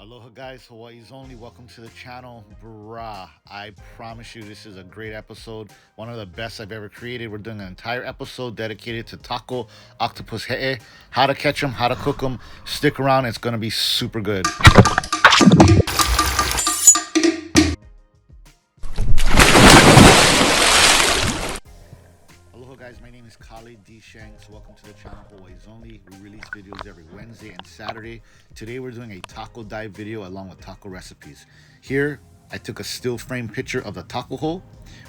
Aloha guys, Hawaii's only. Welcome to the channel. Brah, I promise you this is a great episode. One of the best I've ever created. We're doing an entire episode dedicated to Tako, octopus he'e, how to catch them, how to cook them. Stick around, it's going to be super good. Aloha guys, my name is Kale D. Shanks. Welcome to the channel Hawaii's Only. We release videos every Wednesday and Saturday. Today we're doing a taco dive video along with taco recipes. Here, I took a still frame picture of the taco hole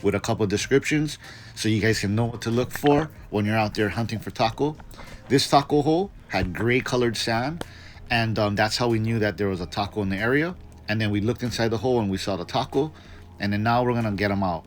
with a couple descriptions so you guys can know what to look for when you're out there hunting for taco. This taco hole had gray colored sand, and that's how we knew that there was a taco in the area. And then we looked inside the hole and we saw the taco, and then now we're gonna get them out.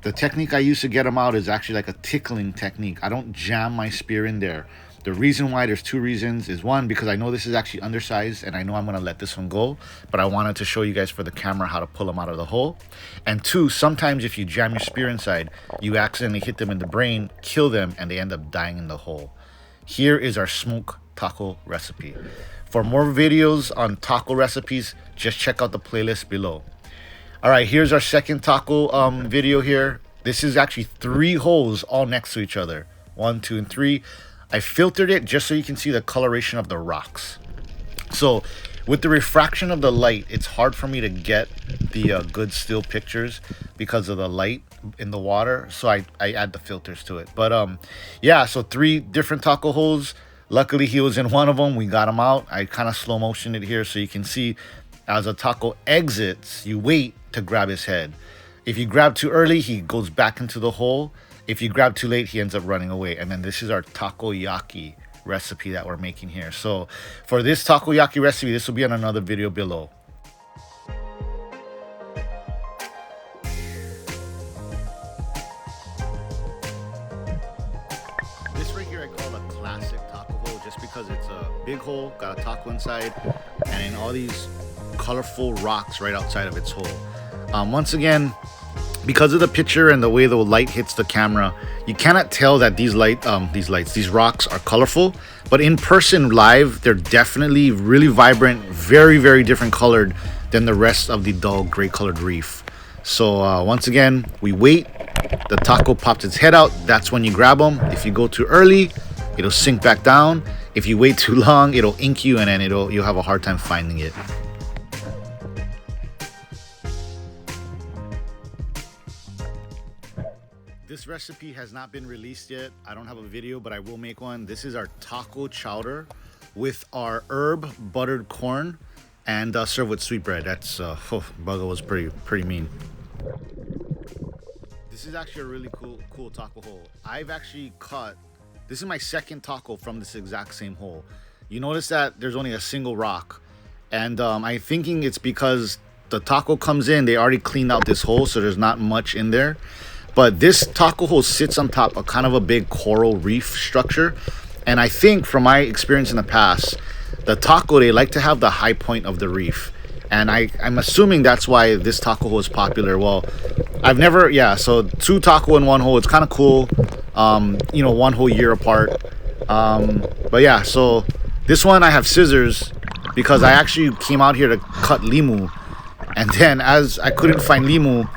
The technique I use to get them out is actually like a tickling technique. I don't jam my spear in there. The reason why, there's two reasons, is one, because I know this is actually undersized and I know I'm gonna let this one go, but I wanted to show you guys for the camera how to pull them out of the hole. And two, sometimes if you jam your spear inside, you accidentally hit them in the brain, kill them, and they end up dying in the hole. Here is our smoke taco recipe. For more videos on taco recipes, just check out the playlist below. All right, here's our second taco video here. This is actually 3 holes all next to each other. 1, 2, and 3. I filtered it just so you can see the coloration of the rocks. So with the refraction of the light, it's hard for me to get the good still pictures because of the light in the water. So I add the filters to it. But yeah, so 3 different taco holes. Luckily, he was in one of them. We got him out. I kind of slow motioned it here so you can see as a taco exits, you wait to grab his head. If you grab too early, he goes back into the hole. If you grab too late, he ends up running away. And then this is our takoyaki recipe that we're making here. So for this takoyaki recipe, this will be on another video below. This right here I call a classic taco hole just because it's a big hole, got a taco inside, and in all these colorful rocks right outside of its hole. Once again, because of the picture and the way the light hits the camera, you cannot tell that these rocks are colorful, but in person live, they're definitely really vibrant, very different colored than the rest of the dull gray colored reef. So once again, we wait. The taco pops its head out. That's when you grab them. If you go too early, it'll sink back down. If you wait too long, it'll ink you, and then you'll have a hard time finding it. This recipe has not been released yet. I don't have a video, but I will make one. This is our taco chowder with our herb buttered corn and served with sweetbread. That's Bugga was pretty mean. This is actually a really cool taco hole. I've actually caught, this is my second taco from this exact same hole. You notice that there's only a single rock, and I'm thinking it's because the taco comes in, they already cleaned out this hole, so there's not much in there. But this taco hole sits on top of kind of a big coral reef structure. And I think from my experience in the past, the taco, they like to have the high point of the reef. And I'm assuming that's why this taco hole is popular. Well, I've never, yeah, so 2 taco in 1 hole. It's kind of cool, you know, 1 whole year apart. But yeah, so this one I have scissors because I actually came out here to cut limu. And then as I couldn't find limu,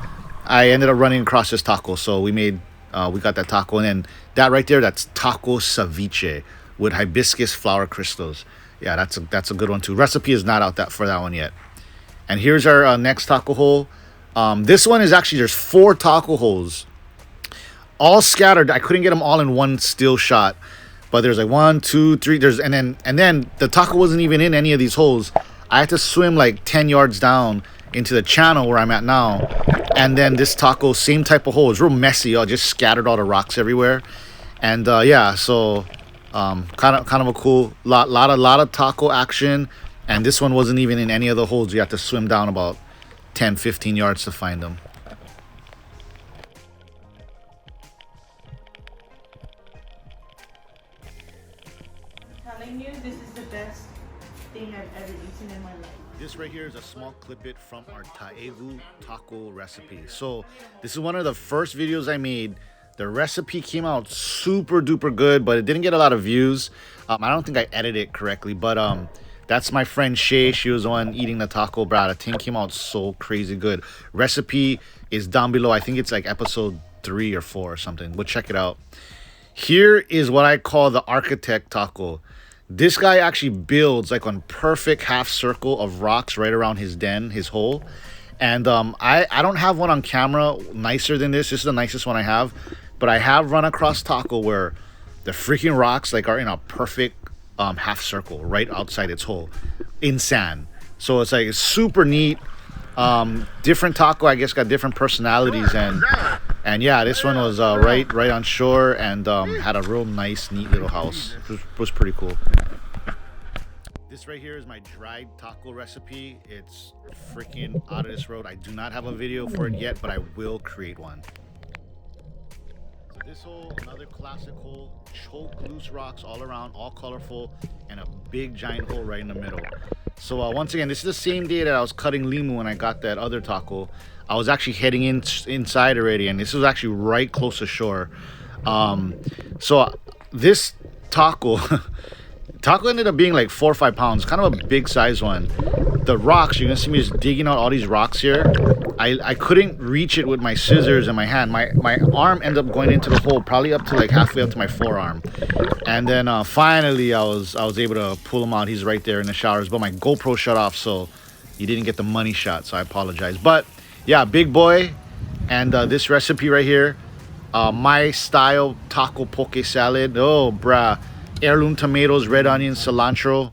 I ended up running across this taco, so we got that taco, and then that right there, that's taco ceviche with hibiscus flower crystals. Yeah, that's a good one too. Recipe is not out for that one yet. And here's our next taco hole. This one is actually, there's 4 taco holes, all scattered. I couldn't get them all in one still shot, but there's like 1, 2, 3. And then the taco wasn't even in any of these holes. I had to swim like 10 yards down into the channel where I'm at now. And then this taco, same type of hole. It's real messy. I just scattered all the rocks everywhere. And yeah, so kind of a cool lot of taco action. And this one wasn't even in any of the holes. You have to swim down about 10-15 yards to find them. I'm telling you, this is the best thing I've ever eaten in my life. This right here is a small clip from our Taegu taco recipe. So this is one of the first videos I made. The recipe came out super duper good, but it didn't get a lot of views. I don't think I edited it correctly, but That's my friend Shay. She was the one eating the taco, bro. The thing came out so crazy good. Recipe is down below. I think it's like episode 3 or 4 or something. We'll check it out. Here is what I call the architect taco. This guy actually builds like on perfect half circle of rocks right around his den, his hole. And I don't have one on camera nicer than this. This is the nicest one I have. But I have run across taco where the freaking rocks like are in a perfect half circle right outside its hole in sand. So it's like super neat. Different taco, I guess, got different personalities, and yeah, this one was right on shore and had a real nice, neat little house. It was pretty cool. This right here is my dried taco recipe. It's freaking out of this world. I do not have a video for it yet, but I will create one. So this hole, another classic hole, choke loose rocks all around, all colorful, and a big giant hole right in the middle. So once again, this is the same day that I was cutting limu when I got that other taco. I was actually heading inside already, and this was actually right close to shore. So this taco ended up being like 4 or 5 pounds, kind of a big size one. The rocks, you're gonna see me just digging out all these rocks here. I couldn't reach it with my scissors in my hand. My arm ended up going into the hole, probably up to like halfway up to my forearm. And then finally I was able to pull him out. He's right there in the showers, but my GoPro shut off, so you didn't get the money shot, so I apologize. But yeah, big boy. And this recipe right here, my style taco poke salad. Oh bruh, heirloom tomatoes, red onions, cilantro.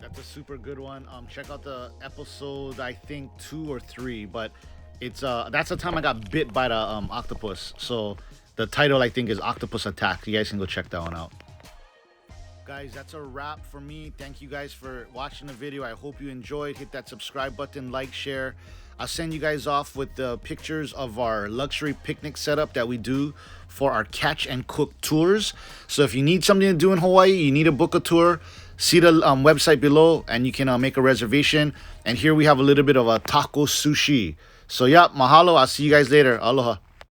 That's a super good one. Check out the episode, I think 2 or 3, but it's that's the time I got bit by the octopus. So the title, I think, is Octopus Attack. You guys can go check that one out. Guys, that's a wrap for me. Thank you guys for watching the video. I hope you enjoyed. Hit that subscribe button, like, share. I'll send you guys off with the pictures of our luxury picnic setup that we do for our catch and cook tours. So if you need something to do in Hawaii, you need to book a tour, see the website below and you can make a reservation. And here we have a little bit of a taco sushi. So yeah, mahalo. I'll see you guys later. Aloha.